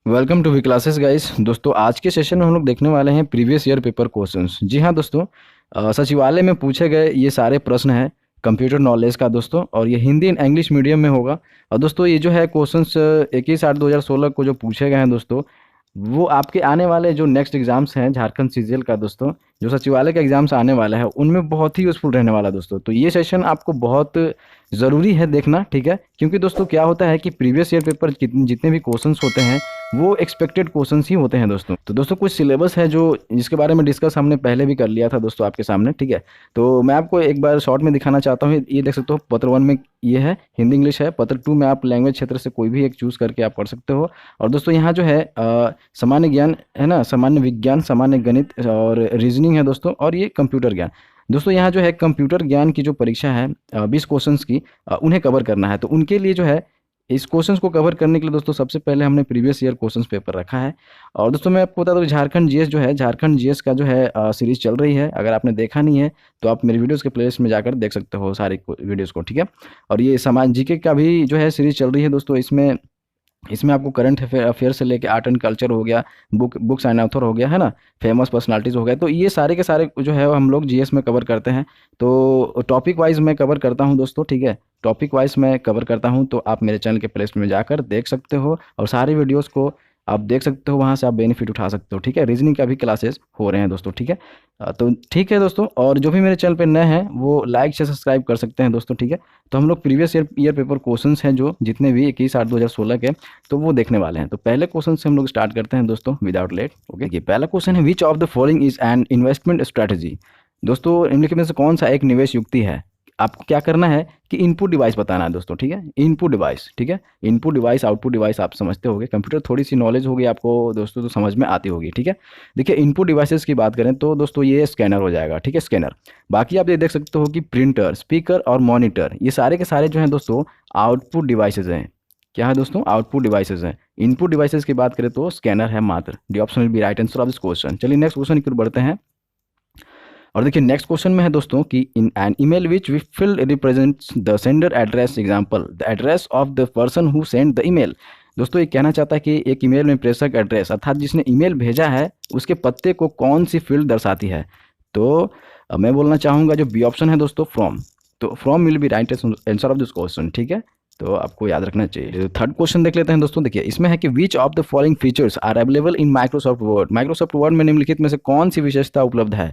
Welcome to V classes guys. दोस्तों आज के सेशन में हम लोग देखने वाले हैं प्रीवियस ईयर पेपर क्वेश्चंस। जी हाँ दोस्तों, सचिवालय में पूछे गए ये सारे प्रश्न हैं कंप्यूटर नॉलेज का दोस्तों, और ये हिंदी एंड इंग्लिश मीडियम में होगा। और दोस्तों ये जो है क्वेश्चंस 21/8/2016 को जो पूछे गए हैं दोस्तों, वो आपके आने वाले जो नेक्स्ट एग्जाम्स हैं झारखंड सीजीएल का दोस्तों, जो सचिवालय का एग्जाम्स आने वाला है उनमें बहुत ही यूजफुल रहने वाला है दोस्तों। तो ये सेशन आपको बहुत ज़रूरी है देखना, ठीक है, क्योंकि दोस्तों क्या होता है कि प्रीवियस ईयर पेपर जितने भी क्वेश्चंस होते हैं वो एक्सपेक्टेड क्वेश्चंस ही होते हैं दोस्तों। तो दोस्तों कुछ सिलेबस है जो जिसके बारे में डिस्कस हमने पहले भी कर लिया था दोस्तों आपके सामने, ठीक है। तो मैं आपको एक बार शॉर्ट में दिखाना चाहता हूँ। ये देख सकते हो पत्र 1 में ये है हिंदी इंग्लिश है, पत्र 2 में आप लैंग्वेज क्षेत्र से कोई भी एक चूज़ करके आप पढ़ सकते हो। और दोस्तों यहाँ जो है सामान्य ज्ञान है ना, सामान्य विज्ञान, सामान्य गणित और रीजनिंग है दोस्तों, और ये कंप्यूटर ज्ञान। दोस्तों यहाँ जो है कंप्यूटर ज्ञान की जो परीक्षा है 20 क्वेश्चंस की, उन्हें कवर करना है। तो उनके लिए जो है इस क्वेश्चंस को कवर करने के लिए दोस्तों सबसे पहले हमने प्रीवियस ईयर क्वेश्चंस पेपर रखा है। और दोस्तों मैं आपको बता दूं झारखंड जीएस जो है, झारखंड जीएस का जो है सीरीज चल रही है। अगर आपने देखा नहीं है तो आप मेरी वीडियोस के प्लेलिस्ट में जाकर देख सकते हो सारी वीडियोस को, ठीक है। और ये समाज जीके का भी जो है सीरीज चल रही है दोस्तों। इसमें इसमें आपको करंट अफेयर से लेके आर्ट एंड कल्चर हो गया, बुक्स एंड ऑथर हो गया, है ना, फेमस पर्सनालिटीज़ हो गया। तो ये सारे के सारे जो है हम लोग जीएस में कवर करते हैं। तो टॉपिक वाइज मैं कवर करता हूं दोस्तों, ठीक है, टॉपिक वाइज मैं कवर करता हूं। तो आप मेरे चैनल के प्लेलिस्ट में जाकर देख सकते हो और सारी वीडियोज़ को आप देख सकते हो, वहाँ से आप बेनिफिट उठा सकते हो, ठीक है। रीजनिंग का भी क्लासेस हो रहे हैं दोस्तों, ठीक है। तो ठीक है दोस्तों, और जो भी मेरे चैनल पे नए हैं वो लाइक से सब्सक्राइब कर सकते हैं दोस्तों, ठीक है। तो हम लोग प्रीवियस ईयर पेपर क्वेश्चंस हैं जो जितने भी 21/8/2016 के, तो वो देखने वाले हैं। तो पहले क्वेश्चन से हम लोग स्टार्ट करते हैं दोस्तों विदाउट लेट। ओके, ये पहला क्वेश्चन है, which of the following is an investment strategy. दोस्तों निम्नलिखित में से कौन सा एक निवेश युक्ति है। आपको क्या करना है कि इनपुट डिवाइस बताना है दोस्तों, ठीक है, इनपुट डिवाइस, ठीक है। इनपुट डिवाइस आउटपुट डिवाइस आप समझते होंगे, कंप्यूटर थोड़ी सी नॉलेज होगी आपको दोस्तों तो समझ में आती होगी, ठीक है। देखिए इनपुट डिवाइसेस की बात करें तो दोस्तों ये स्कैनर हो जाएगा, ठीक है, स्कैनर। बाकी आप ये देख सकते हो कि प्रिंटर, स्पीकर और मॉनिटर, ये सारे के सारे जो हैं दोस्तों आउटपुट डिवाइसेज हैं। क्या है दोस्तों, आउटपुट डिवाइसेज हैं। इनपुट डिवाइसेज की बात करें तो स्कैनर है मात्र। D option will be right answer of this question. चलिए नेक्स्ट क्वेश्चन की ओर बढ़ते हैं। और देखिए नेक्स्ट क्वेश्चन में है दोस्तों कि in an email which we field represents the sender address, example the address of the person who send the email. दोस्तों ये कहना चाहता है कि एक ईमेल में प्रेषक एड्रेस अर्थात जिसने ईमेल भेजा है उसके पत्ते को कौन सी फील्ड दर्शाती है। तो मैं बोलना चाहूँगा जो बी ऑप्शन है दोस्तों, फ्रॉम। तो from will be right answer of this question, ठीक है। तो आपको याद रखना चाहिए। थर्ड क्वेश्चन देख लेते हैं दोस्तों। देखिए इसमें है कि which of the following features are available in Microsoft Word. Microsoft Word में निम्नलिखित में से कौन सी विशेषता उपलब्ध है।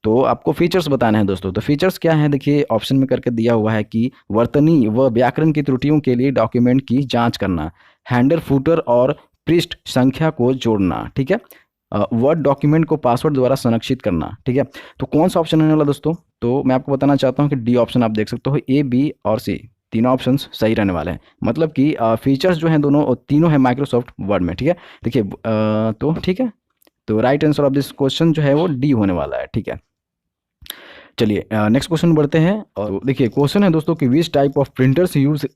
तो आपको फीचर्स बताने हैं दोस्तों। तो फीचर्स क्या हैं, देखिए ऑप्शन में करके दिया हुआ है कि वर्तनी व व्याकरण की त्रुटियों के लिए डॉक्यूमेंट की जांच करना, हैंडर फुटर और पृष्ठ संख्या को जोड़ना, ठीक है, वर्ड डॉक्यूमेंट को पासवर्ड द्वारा संरक्षित करना, ठीक है। तो कौन सा ऑप्शन रहने वाला दोस्तों, तो मैं आपको बताना चाहता हूँ कि डी ऑप्शन आप देख सकते हो, ए बी और सी तीनों ऑप्शन सही रहने वाले हैं। मतलब कि फीचर्स जो हैं दोनों तीनों है माइक्रोसॉफ्ट वर्ड में, ठीक है। देखिए तो ठीक है, तो right answer of this question जो है वो डी होने वाला है, ठीक है। चलिए नेक्स्ट क्वेश्चन बढ़ते हैं। और देखिए क्वेश्चन है दोस्तों कि which type of printers use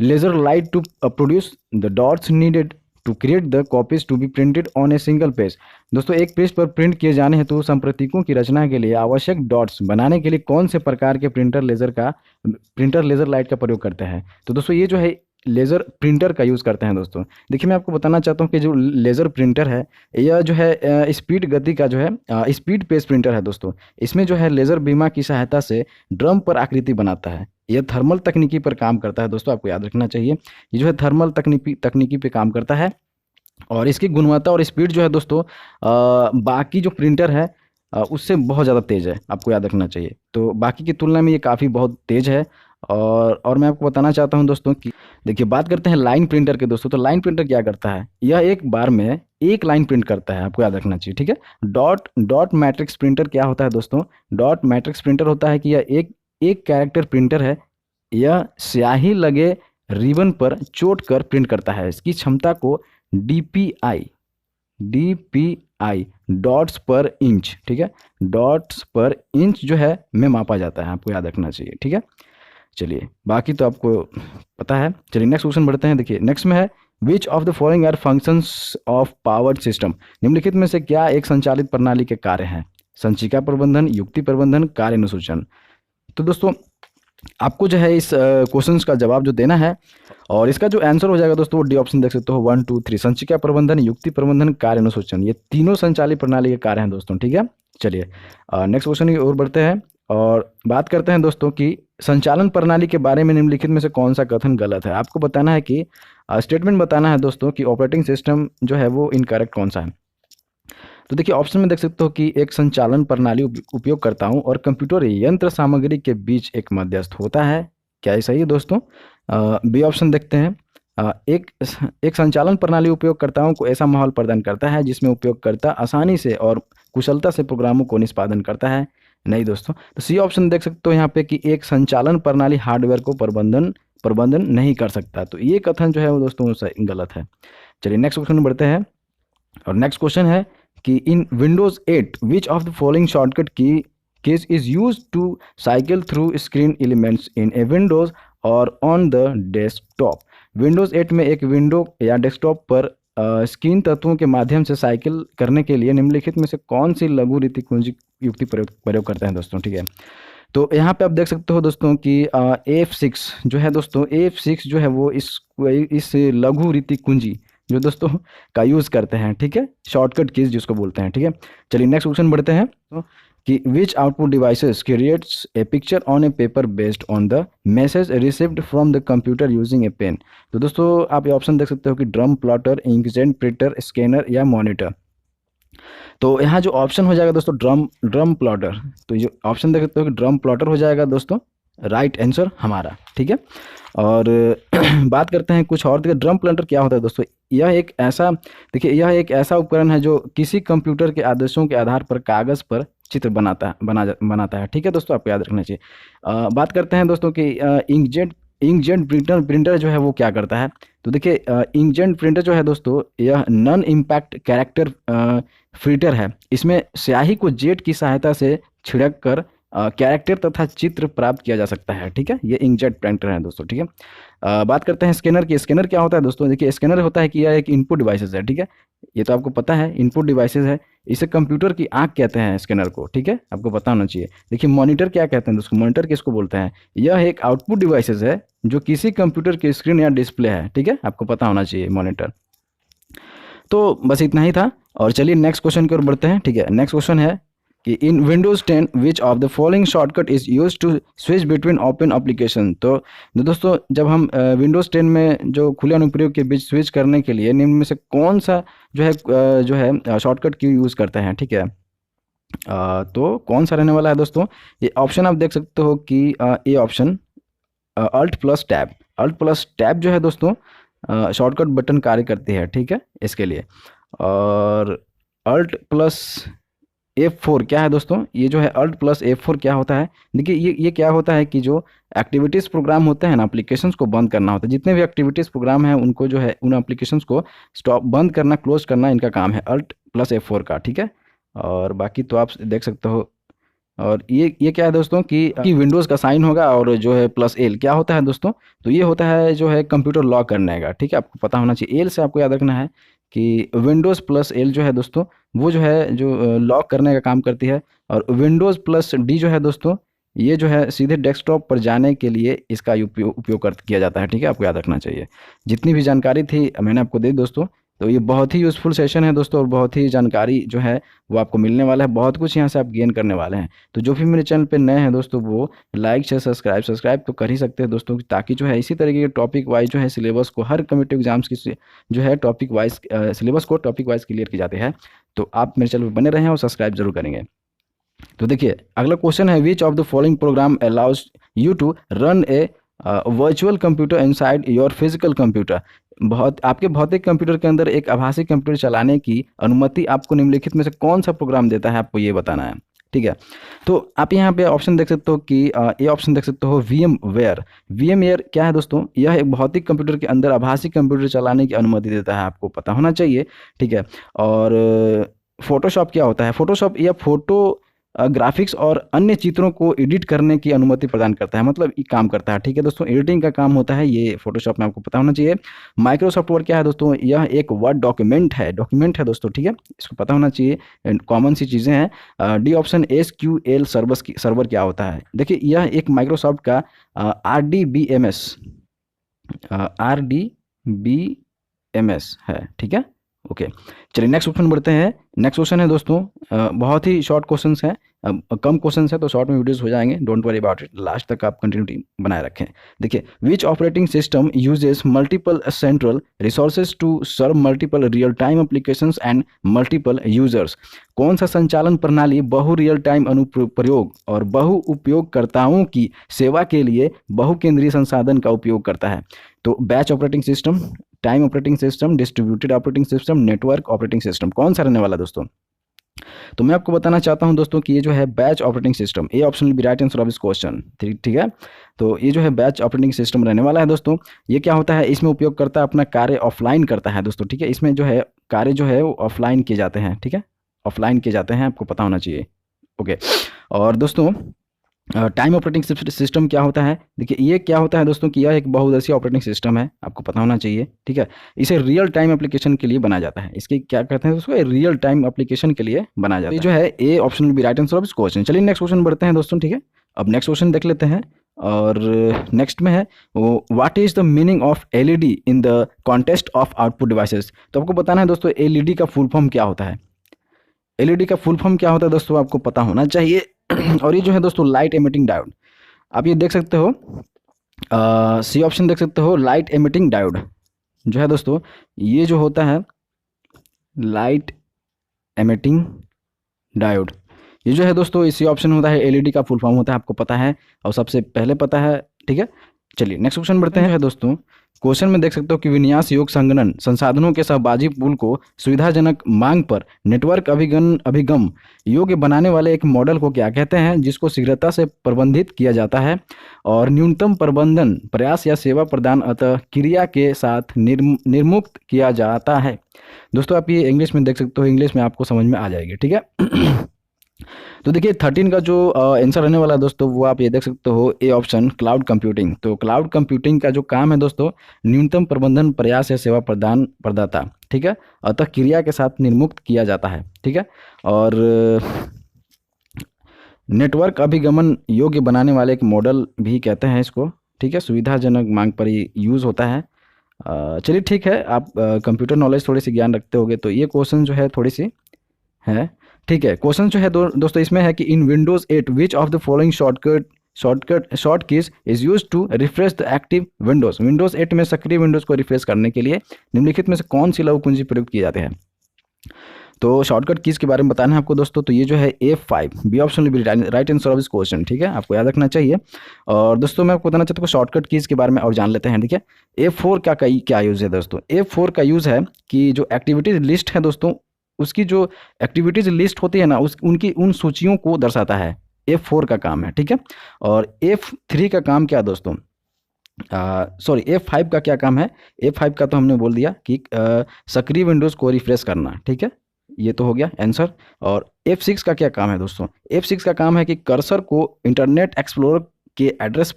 laser light to produce the dots needed to create the copies to be printed on a single page. दोस्तों एक पेज पर प्रिंट किए जाने हेतु संप्रतीकों की रचना के लिए आवश्यक डॉट्स बनाने के लिए कौन से प्रकार के प्रिंटर लेजर लाइट का प्रयोग करते हैं। तो दोस्तों ये जो है लेज़र प्रिंटर का यूज़ करते हैं दोस्तों। देखिए मैं आपको बताना चाहता हूँ कि जो लेज़र प्रिंटर है यह जो है स्पीड गति का जो है स्पीड पेज प्रिंटर है दोस्तों। इसमें जो है लेज़र बीमा की सहायता से ड्रम पर आकृति बनाता है। यह थर्मल तकनीकी पर काम करता है दोस्तों, आपको याद रखना चाहिए। ये जो है थर्मल तकनीकी पे काम करता है और इसकी गुणवत्ता और स्पीड जो है दोस्तों बाकी जो प्रिंटर है उससे बहुत ज़्यादा तेज़ है, आपको याद रखना चाहिए। तो बाकी की तुलना में ये काफ़ी बहुत तेज़ है। और मैं आपको बताना चाहता हूं दोस्तों कि देखिए बात करते हैं लाइन प्रिंटर के दोस्तों। तो लाइन प्रिंटर क्या करता है, यह एक बार में एक लाइन प्रिंट करता है, आपको याद रखना चाहिए, ठीक है। डॉट मैट्रिक्स प्रिंटर क्या होता है दोस्तों, डॉट मैट्रिक्स प्रिंटर होता है कि यह एक कैरेक्टर प्रिंटर है। यह स्याही लगे रिबन पर चोट कर प्रिंट करता है। इसकी क्षमता को डीपीआई डॉट्स पर इंच, ठीक है, डॉट्स पर इंच जो है में मापा जाता है, आपको याद रखना चाहिए, ठीक है। चलिए बाकी तो आपको पता है। चलिए नेक्स्ट क्वेश्चन बढ़ते हैं। देखिए नेक्स्ट में है which of the following are functions of powered system. निम्नलिखित में से क्या एक संचालित प्रणाली के कार्य हैं। संचिका प्रबंधन, युक्ति प्रबंधन, कार्य अनुसूचन। तो दोस्तों आपको जो है इस क्वेश्चंस का जवाब जो देना है, और इसका जो आंसर हो जाएगा दोस्तों वो डी ऑप्शन देख सकते हो 1 2 3। संचिका प्रबंधन, युक्ति प्रबंधन, कार्य अनुसूचन, ये तीनों संचालित प्रणाली के कार्य हैं दोस्तों। ठीक है, चलिए नेक्स्ट क्वेश्चन की ओर बढ़ते हैं और बात करते हैं दोस्तों कि संचालन प्रणाली के बारे में निम्नलिखित में से कौन सा कथन गलत है। आपको बताना है कि स्टेटमेंट बताना है दोस्तों कि ऑपरेटिंग सिस्टम जो है वो इनकरेक्ट कौन सा है। तो देखिए ऑप्शन में देख सकते हो कि एक संचालन प्रणाली उपयोगकर्ताओं और कंप्यूटर यंत्र सामग्री के बीच एक मध्यस्थ होता है। क्या ये सही है दोस्तों? बी ऑप्शन देखते हैं। एक एक संचालन प्रणाली उपयोगकर्ताओं को ऐसा माहौल प्रदान करता है जिसमें उपयोगकर्ता आसानी से और कुशलता से प्रोग्रामों को निष्पादन करता है। नहीं दोस्तों। तो सी ऑप्शन देख सकते हो यहाँ पे कि एक संचालन प्रणाली हार्डवेयर को प्रबंधन नहीं कर सकता। तो ये कथन जो है वो दोस्तों सही गलत है। चलिए नेक्स्ट क्वेश्चन में बढ़ते हैं और नेक्स्ट क्वेश्चन है कि in Windows 8 which of the following shortcut की keys is used to cycle through screen elements in a windows और on the desktop। विंडोज 8 में एक विंडो या डेस्कटॉप पर स्क्रीन तत्वों के माध्यम से साइकिल करने के लिए निम्नलिखित में से कौन सी लघु रीति कुंजी युक्ति प्रयोग करते हैं दोस्तों। ठीक है, तो यहाँ पे आप देख सकते हो दोस्तों कि F6 जो है दोस्तों, F6 जो है वो इस लघु रीति कुंजी जो दोस्तों का यूज़ करते हैं। ठीक है, शॉर्टकट कीज जिसको बोलते हैं। ठीक है, चलिए नेक्स्ट क्वेश्चन बढ़ते हैं तो कि which output devices creates a picture on a paper based on the message received from the computer using a pen. तो दोस्तों आप ये ऑप्शन देख सकते हो कि drum plotter, inkjet printer, scanner या मॉनिटर। तो यहाँ जो ऑप्शन हो जाएगा दोस्तों ड्रम प्लॉटर, तो ये ऑप्शन देख सकते हो कि ड्रम प्लॉटर हो जाएगा दोस्तों राइट आंसर हमारा। ठीक है, और बात करते हैं कुछ और। देखिए ड्रम प्लॉटर क्या होता है दोस्तों, यह एक ऐसा उपकरण है जो किसी कंप्यूटर के आदेशों के आधार पर कागज़ पर चित्र बनाता है। ठीक है दोस्तों, आपको याद रखना चाहिए। बात करते हैं दोस्तों कि इंकजेट प्रिंटर जो है वो क्या करता है। तो देखिए इंकजेट प्रिंटर जो है दोस्तों यह नॉन इम्पैक्ट कैरेक्टर फिल्टर है। इसमें स्याही को जेट की सहायता से छिड़क कर कैरेक्टर तथा चित्र प्राप्त किया जा सकता है। ठीक है, ये इंकजेट प्रिंटर है दोस्तों। ठीक है, बात करते हैं स्कैनर की। स्कैनर क्या होता है दोस्तों, देखिए स्कैनर होता है कि यह एक इनपुट डिवाइसेस है। ठीक है, ये तो आपको पता है इनपुट डिवाइसेस है। इसे कंप्यूटर की आंख कहते हैं स्कैनर को। ठीक है, आपको पता होना चाहिए। देखिए मॉनिटर क्या कहते हैं दोस्तों, मॉनिटर किसको बोलते हैं, यह एक आउटपुट डिवाइसेस है जो किसी कंप्यूटर की स्क्रीन या डिस्प्ले है। ठीक है, आपको पता होना चाहिए मॉनिटर। तो बस इतना ही था और चलिए नेक्स्ट क्वेश्चन की ओर बढ़ते हैं। ठीक है, नेक्स्ट क्वेश्चन है कि in Windows 10 which of the following shortcut is use to switch between open application. तो दोस्तों जब हम विंडोज 10 में जो खुले अनुप्रयोग के बीच स्विच करने के लिए निम्न में से कौन सा जो है शॉर्टकट की यूज़ करते हैं। ठीक है, तो कौन सा रहने वाला है दोस्तों, ये ऑप्शन आप देख सकते हो कि ये ऑप्शन अल्ट प्लस टैब जो है दोस्तों शॉर्टकट बटन कार्य करती है। ठीक है, इसके लिए। और अल्ट प्लस F4 क्या है दोस्तों, ये जो है अल्ट प्लस F4 क्या होता है, देखिए ये क्या होता है कि जो एक्टिविटीज़ प्रोग्राम होते हैं ना, एप्लीकेशंस को बंद करना होता है। जितने भी एक्टिविटीज़ प्रोग्राम हैं उनको जो है उन एप्लीकेशंस को स्टॉप बंद करना, क्लोज करना इनका काम है अल्ट प्लस F4 का। ठीक है, और बाकी तो आप देख सकते हो। और ये क्या है दोस्तों कि विंडोज़ का साइन होगा और जो है प्लस एल क्या होता है दोस्तों, तो ये होता है जो है कंप्यूटर लॉक करने का। ठीक है, आपको पता होना चाहिए। एल से आपको याद रखना है कि विंडोज़ प्लस एल जो है दोस्तों वो जो है जो लॉक करने का काम करती है। और विंडोज़ प्लस डी जो है दोस्तों ये जो है सीधे डेस्कटॉप पर जाने के लिए इसका उपयोग किया जाता है। ठीक है, आपको याद रखना चाहिए। जितनी भी जानकारी थी मैंने आपको दी दोस्तों, तो ये बहुत ही यूज़फुल सेशन है दोस्तों और बहुत ही जानकारी जो है वो आपको मिलने वाला है। बहुत कुछ यहाँ से आप गेन करने वाले हैं। तो जो भी मेरे चैनल पे नए हैं दोस्तों वो लाइक शेयर सब्सक्राइब तो कर ही सकते हैं दोस्तों, ताकि जो है इसी तरीके के टॉपिक वाइज जो है सिलेबस को हर कम्पिटिटिव एग्जाम्स की जो है टॉपिक वाइज सिलेबस को टॉपिक वाइज क्लियर की जाती है। तो आप मेरे चैनल पर बने रहें और सब्सक्राइब जरूर करेंगे। तो देखिए अगला क्वेश्चन है which of the following program allows you to run a virtual computer inside your physical computer. आपके भौतिक कंप्यूटर के अंदर एक आभासी कंप्यूटर चलाने की अनुमति आपको निम्नलिखित में से कौन सा प्रोग्राम देता है, आपको ये बताना है। ठीक है, तो आप यहाँ पे ऑप्शन देख सकते हो कि ये ऑप्शन देख सकते हो VMware क्या है दोस्तों, यह एक भौतिक कंप्यूटर के अंदर आभासी कंप्यूटर चलाने की अनुमति देता है, आपको पता होना चाहिए। ठीक है, और फोटोशॉप क्या होता है, फोटोशॉप या फोटो ग्राफिक्स और अन्य चित्रों को एडिट करने की अनुमति प्रदान करता है, मतलब ये काम करता है। ठीक है दोस्तों, एडिटिंग का काम होता है ये फोटोशॉप में, आपको पता होना चाहिए। माइक्रोसॉफ्ट वर्ड क्या है दोस्तों, यह एक वर्ड डॉक्यूमेंट है दोस्तों। ठीक है, इसको पता होना चाहिए, कॉमन सी चीज़ें हैं। डी ऑप्शन SQL सर्वर क्या होता है, देखिए यह एक माइक्रोसॉफ्ट का RDBMS है। ठीक है, ओके। चलिए नेक्स्ट क्वेश्चन बढ़ते हैं। नेक्स्ट क्वेश्चन है दोस्तों, बहुत ही शॉर्ट क्वेश्चंस हैं, कम क्वेश्चंस है तो शॉर्ट में वीडियोस हो जाएंगे, don't worry about it, last तक आप कंटिन्यूटी बनाए रखें। देखिए, which operating system uses multiple central resources to serve multiple real time applications and multiple users, कौन सा संचालन प्रणाली बहु रियल टाइम अनुप्रयोग और बहु उपयोगकर्ताओं की सेवा के लिए बहु केंद्रीय संसाधन का उपयोग करता है? तो batch operating system, time operating system, distributed operating system, network operating system, कौन सा रहने वाला दोस्तों? तो मैं आपको बताना चाहता हूं दोस्तों कि ये जो है batch operating system, A option will be right answer of this question. ठीक है, तो ये जो है बैच ऑपरेटिंग सिस्टम रहने वाला है दोस्तों। ये क्या होता है, इसमें उपयोगकर्ता अपना कार्य ऑफलाइन करता है दोस्तों। ठीक है, इसमें जो है कार्य जो है वो ऑफलाइन किए जाते हैं। ठीक है, ऑफलाइन किए जाते हैं, आपको पता होना चाहिए। ओके, और दोस्तों टाइम ऑपरेटिंग सिस्टम क्या होता है, देखिए ये क्या होता है दोस्तों कि यह एक बहुउद्देशीय ऑपरेटिंग सिस्टम है, आपको पता होना चाहिए। ठीक है, इसे रियल टाइम एप्लीकेशन के लिए बनाया जाता है, इसके क्या कहते हैं दोस्तों, रियल टाइम एप्लीकेशन के लिए बनाया जाता है। ये जो है A option will be right answer of this question. चलिए नेक्स्ट क्वेश्चन बढ़ते हैं दोस्तों। ठीक है, अब नेक्स्ट क्वेश्चन देख लेते हैं, और नेक्स्ट में है what is the meaning of LED in the context of output devices. तो आपको बताना है दोस्तों LED का फुल फॉर्म क्या होता है। LED का फुल फॉर्म क्या होता है दोस्तों, आपको पता होना चाहिए। और ये जो है दोस्तों लाइट एमिटिंग डायोड, आप ये देख सकते हो, सी ऑप्शन देख सकते हो, लाइट एमिटिंग डायोड जो है दोस्तों, ये जो होता है लाइट एमिटिंग डायोड, ये जो है दोस्तों इसी ऑप्शन होता है, LED का फुल फॉर्म होता है, आपको पता है और सबसे पहले पता है। ठीक है, चलिए नेक्स्ट क्वेश्चन बढ़ते हैं दोस्तों। क्वेश्चन में देख सकते हो कि विन्यास योग संगणन संसाधनों के सहभागी पूल को सुविधाजनक मांग पर नेटवर्क अभिगम योग्य बनाने वाले एक मॉडल को क्या कहते हैं, जिसको शीघ्रता से प्रबंधित किया जाता है और न्यूनतम प्रबंधन प्रयास या सेवा प्रदान अतः क्रिया के साथ निर्मुक्त किया जाता है। दोस्तों आप ये इंग्लिश में देख सकते हो, इंग्लिश में आपको समझ में आ जाएगी। ठीक है, तो देखिए 13 का जो आंसर रहने वाला है दोस्तों, वो आप ये देख सकते हो, ए ऑप्शन क्लाउड कंप्यूटिंग। तो क्लाउड कंप्यूटिंग का जो काम है दोस्तों, न्यूनतम प्रबंधन प्रयास या सेवा प्रदाता, ठीक है, अतः क्रिया के साथ निर्मुक्त किया जाता है। ठीक है, और नेटवर्क अभिगमन योग्य बनाने वाले एक मॉडल भी कहते हैं इसको। ठीक है, सुविधाजनक मांग पर ही यूज़ होता है। चलिए ठीक है, आप कंप्यूटर नॉलेज थोड़ी सी ज्ञान रखते होगे, तो ये क्वेश्चन जो है थोड़ी सी है। ठीक है, क्वेश्चन जो है दोस्तों इसमें है कि in Windows 8 which of the following short keys is use to refresh the active windows. Windows 8 में सक्रिय विंडोज को रिफ्रेश करने के लिए निम्नलिखित में से कौन सी लघु कुंजी प्रयुक्त किए जाते हैं। तो शॉर्टकट कीज के बारे में बताना है आपको दोस्तों, तो ये जो है F5, B option will be right answer of this question. ठीक है, आपको याद रखना चाहिए। और दोस्तों मैं आपको बताना चाहता हूँ शॉर्टकट कीज के बारे में और जान लेते हैं। ठीक है, F4 क्या यूज़ है दोस्तों, F4 का यूज़ है कि जो एक्टिविटीज लिस्ट है दोस्तों, उसकी जो एक्टिविटीज लिस्ट होती है ना, उन सूचियों को दर्शाता है, F4 का काम है। ठीक है, और F3 का काम क्या है दोस्तों, सॉरी F5 का क्या काम है, F5 का तो हमने बोल दिया कि सक्रिय विंडोज़ को रिफ्रेश करना। ठीक है, ये तो हो गया आंसर। और F6 का क्या काम है दोस्तों, F6 का काम है कि कर्सर को इंटरनेट एक्सप्लोरर के एड्रेस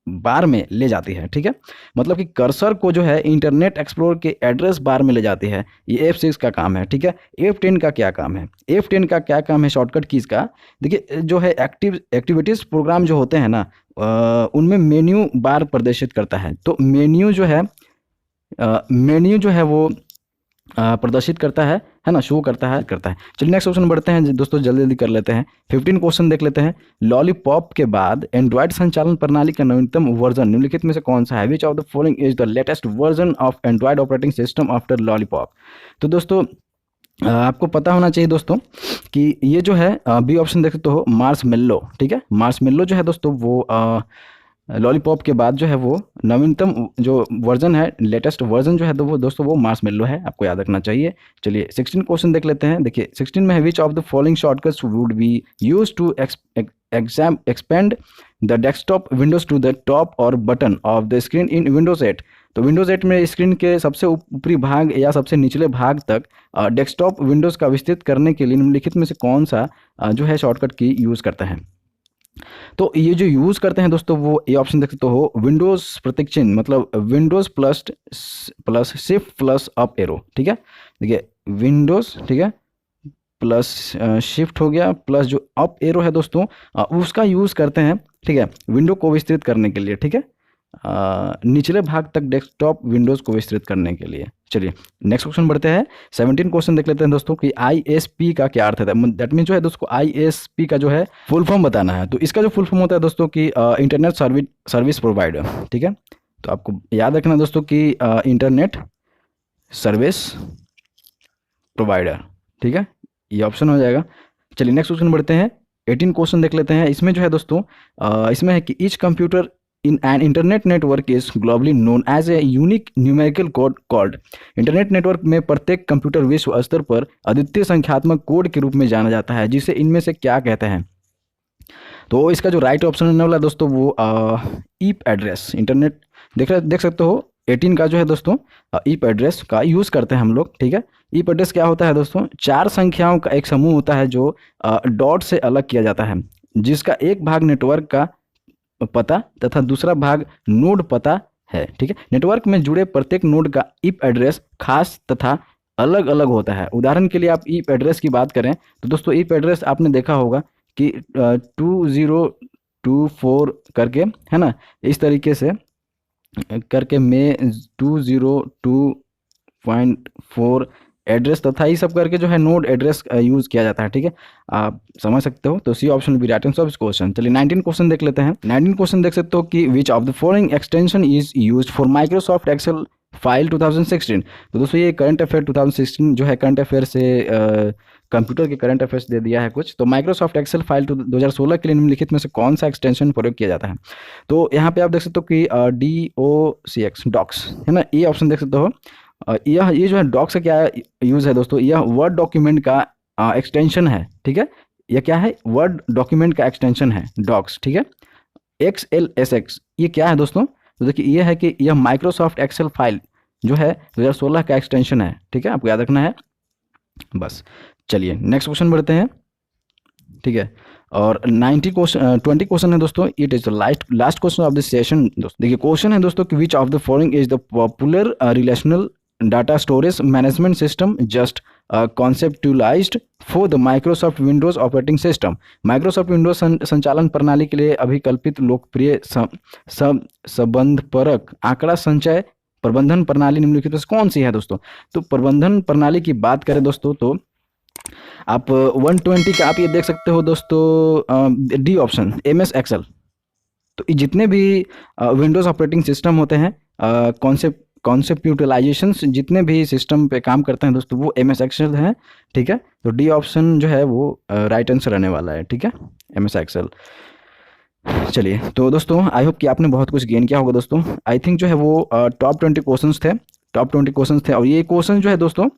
बार में ले जाती है। ठीक है, मतलब कि कर्सर को जो है इंटरनेट एक्सप्लोरर के एड्रेस बार में ले जाती है, ये F6 का काम है। ठीक है, F10 का क्या काम है, F10 का क्या काम है शॉर्टकट कीज का, देखिए जो है एक्टिविटीज़ प्रोग्राम जो होते हैं ना, उनमें मेन्यू बार प्रदर्शित करता है। तो मेन्यू जो है वो प्रदर्शित करता है ना, शो करता है। चलिए नेक्स्ट क्वेश्चन बढ़ते हैं दोस्तों, जल्दी जल्दी कर लेते हैं। 15 क्वेश्चन देख लेते हैं। लॉलीपॉप के बाद एंड्रॉयड संचालन प्रणाली का नवीनतम वर्जन निम्नलिखित में से कौन सा है, which of the following is the latest version of Android operating system after lollipop. तो दोस्तों आपको पता होना चाहिए दोस्तों कि ये जो है बी ऑप्शन देख सकते हो, मार्शमेलो। ठीक है, मार्शमेलो जो है दोस्तों वो लॉलीपॉप के बाद जो है वो नवीनतम जो वर्जन है, लेटेस्ट वर्जन जो है तो वो दोस्तों वो मार्शमेलो है, आपको याद रखना चाहिए। चलिए 16 क्वेश्चन देख लेते हैं। देखिए 16 में है, which of the following shortcuts would be use to expand the desktop windows to the top और bottom of the screen in Windows 8। तो विंडोज 8 में स्क्रीन के सबसे ऊपरी भाग या सबसे निचले भाग तक डेस्कटॉप विंडोज का विस्तृत करने के लिए निम्नलिखित में से कौन सा जो है शॉर्टकट की यूज़ करता है। तो ये जो यूज़ करते हैं दोस्तों वो ये ऑप्शन देख सकते हो, विंडोज़ प्रतीक चिन्ह, मतलब Windows plus plus shift plus up arrow. ठीक है, देखिए विंडोज़, ठीक है, प्लस शिफ्ट हो गया, प्लस जो अप एरो है दोस्तों उसका यूज़ करते हैं। ठीक है, विंडो को विस्तृत करने के लिए। ठीक है, निचले भाग तक डेस्कटॉप विंडोज़ को विस्तृत करने के लिए। चलिए नेक्स्ट क्वेश्चन बढ़ते हैं। 17 क्वेश्चन देख लेते हैं दोस्तों कि ISP का क्या अर्थ है। दैट मीन जो है दोस्तों ISP का जो है फुल फॉर्म बताना है। तो इसका जो फुल फॉर्म होता है दोस्तों कि इंटरनेट सर्विस प्रोवाइडर। ठीक है, तो आपको याद रखना दोस्तों कि इंटरनेट सर्विस प्रोवाइडर। ठीक है, ये ऑप्शन हो जाएगा। चलिए नेक्स्ट क्वेश्चन बढ़ते हैं। 18 क्वेश्चन देख लेते हैं। इसमें जो है दोस्तों इसमें है कि each computer in an internet network is globally known as a unique numerical code called। Internet network में प्रत्येक कंप्यूटर विश्व स्तर पर अद्वितीय संख्यात्मक कोड के रूप में जाना जाता है, जिसे इनमें से क्या कहते हैं। तो इसका जो राइट ऑप्शन होने वाला दोस्तों वो ईप एड्रेस। इंटरनेट देख सकते हो 18 का जो है दोस्तों ईप एड्रेस का यूज़ करते हैं हम लोग। ठीक है, ईप एड्रेस क्या होता है दोस्तों, 4 संख्याओं का एक समूह होता है जो डॉट से अलग किया जाता है, जिसका एक भाग नेटवर्क का पता तथा दूसरा भाग नोड पता है। ठीक है, नेटवर्क में जुड़े प्रत्येक नोड का ईप एड्रेस खास तथा अलग अलग होता है। उदाहरण के लिए आप ईप एड्रेस की बात करें तो दोस्तों ईप एड्रेस आपने देखा होगा कि 2024 करके है ना, इस तरीके से करके में 202.4 एड्रेस तथा ये सब करके जो है नोड एड्रेस यूज़ किया जाता है। ठीक है, आप समझ सकते हो। तो C option will be right answer of this question. चलिए 19 क्वेश्चन देख लेते हैं। 19 क्वेश्चन देख सकते हो कि which of the following extension is used for Microsoft Excel file 2016। तो दोस्तों ये करंट अफेयर 2016 जो है करंट अफेयर से कंप्यूटर के करंट अफेयर्स दे दिया है कुछ। तो माइक्रोसॉफ्ट एक्सेल फाइल 2016 के लिए निम्नलिखित में से कौन सा एक्सटेंशन प्रयोग किया जाता है। तो यहाँ पे आप देख सकते हो कि DOCX डॉक्स है ना, ये ऑप्शन देख सकते हो। ये जो है डॉक्स का क्या यूज़ है दोस्तों, यह वर्ड डॉक्यूमेंट का एक्सटेंशन है। ठीक है, यह क्या है, वर्ड डॉक्यूमेंट का एक्सटेंशन है डॉक्स। ठीक है, XLSX ये क्या है दोस्तों, तो देखिए ये है कि यह माइक्रोसॉफ्ट एक्सेल फाइल जो है 2016 का एक्सटेंशन है। ठीक है, आपको याद रखना है बस। चलिए नेक्स्ट क्वेश्चन बढ़ते हैं। ठीक है, और 20 क्वेश्चन है दोस्तों। It is the last question of this session दोस्तों। देखिए क्वेश्चन है दोस्तों कि which of the following is the popular relational data storage management system just conceptualized for the Microsoft Windows operating system. Microsoft Windows संचालन प्रणाली के लिए अभिकल्पित लोकप्रिय संबंधपरक आंकड़ा संचय प्रबंधन प्रणाली निम्नलिखित में से कौन सी है दोस्तों। तो प्रबंधन प्रणाली की बात करें दोस्तों तो आप 120 का आप ये देख सकते हो दोस्तों डी ऑप्शन MS एक्सेल। तो ये जितने भी विंडोज़ ऑपरेटिंग सिस्टम होते हैं कॉन्सेप्टुलाइजेशन जितने भी सिस्टम पे काम करते हैं दोस्तों वो MS एक्सेल है। ठीक है, तो डी ऑप्शन जो है वो राइट आंसर रहने वाला है। ठीक है, MS एक्सेल। चलिए तो दोस्तों आई होप कि आपने बहुत कुछ गेन किया होगा दोस्तों। आई थिंक जो है वो टॉप 20 क्वेश्चंस थे, और ये क्वेश्चन जो है दोस्तों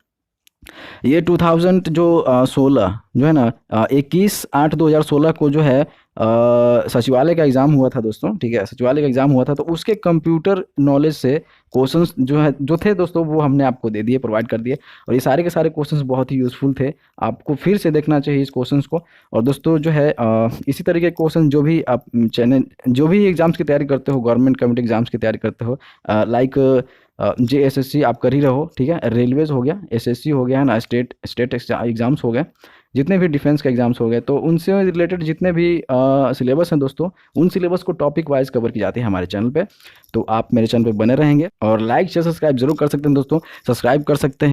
ये 2000 जो 16 जो है ना 21/8/2016 को जो है सचिवालय का एग्ज़ाम हुआ था दोस्तों। ठीक है, सचिवालय का एग्ज़ाम हुआ था तो उसके कंप्यूटर नॉलेज से क्वेश्चंस जो थे दोस्तों वो हमने आपको दे दिए, प्रोवाइड कर दिए। और ये सारे के सारे क्वेश्चंस बहुत ही यूज़फुल थे, आपको फिर से देखना चाहिए इस क्वेश्चंस को। और दोस्तों जो है इसी तरीके के क्वेश्चन जो भी आप जो भी एग्ज़ाम्स की तैयारी करते हो, गवर्नमेंट कम्पिटिटिव एग्ज़ाम्स की तैयारी करते हो, लाइक JSSC आप कर ही रहो। ठीक है, रेलवेज़ हो गया, SSC हो गया है ना, स्टेट एग्ज़ाम्स हो गए, जितने भी डिफेंस के एग्ज़ाम्स हो गए, तो उनसे रिलेटेड जितने भी सिलेबस हैं दोस्तों उन सिलेबस को टॉपिक वाइज कवर की जाती है हमारे चैनल पे। तो आप मेरे चैनल पे बने रहेंगे और लाइक शेयर सब्सक्राइब जरूर कर सकते हैं दोस्तों, सब्सक्राइब कर सकते हैं।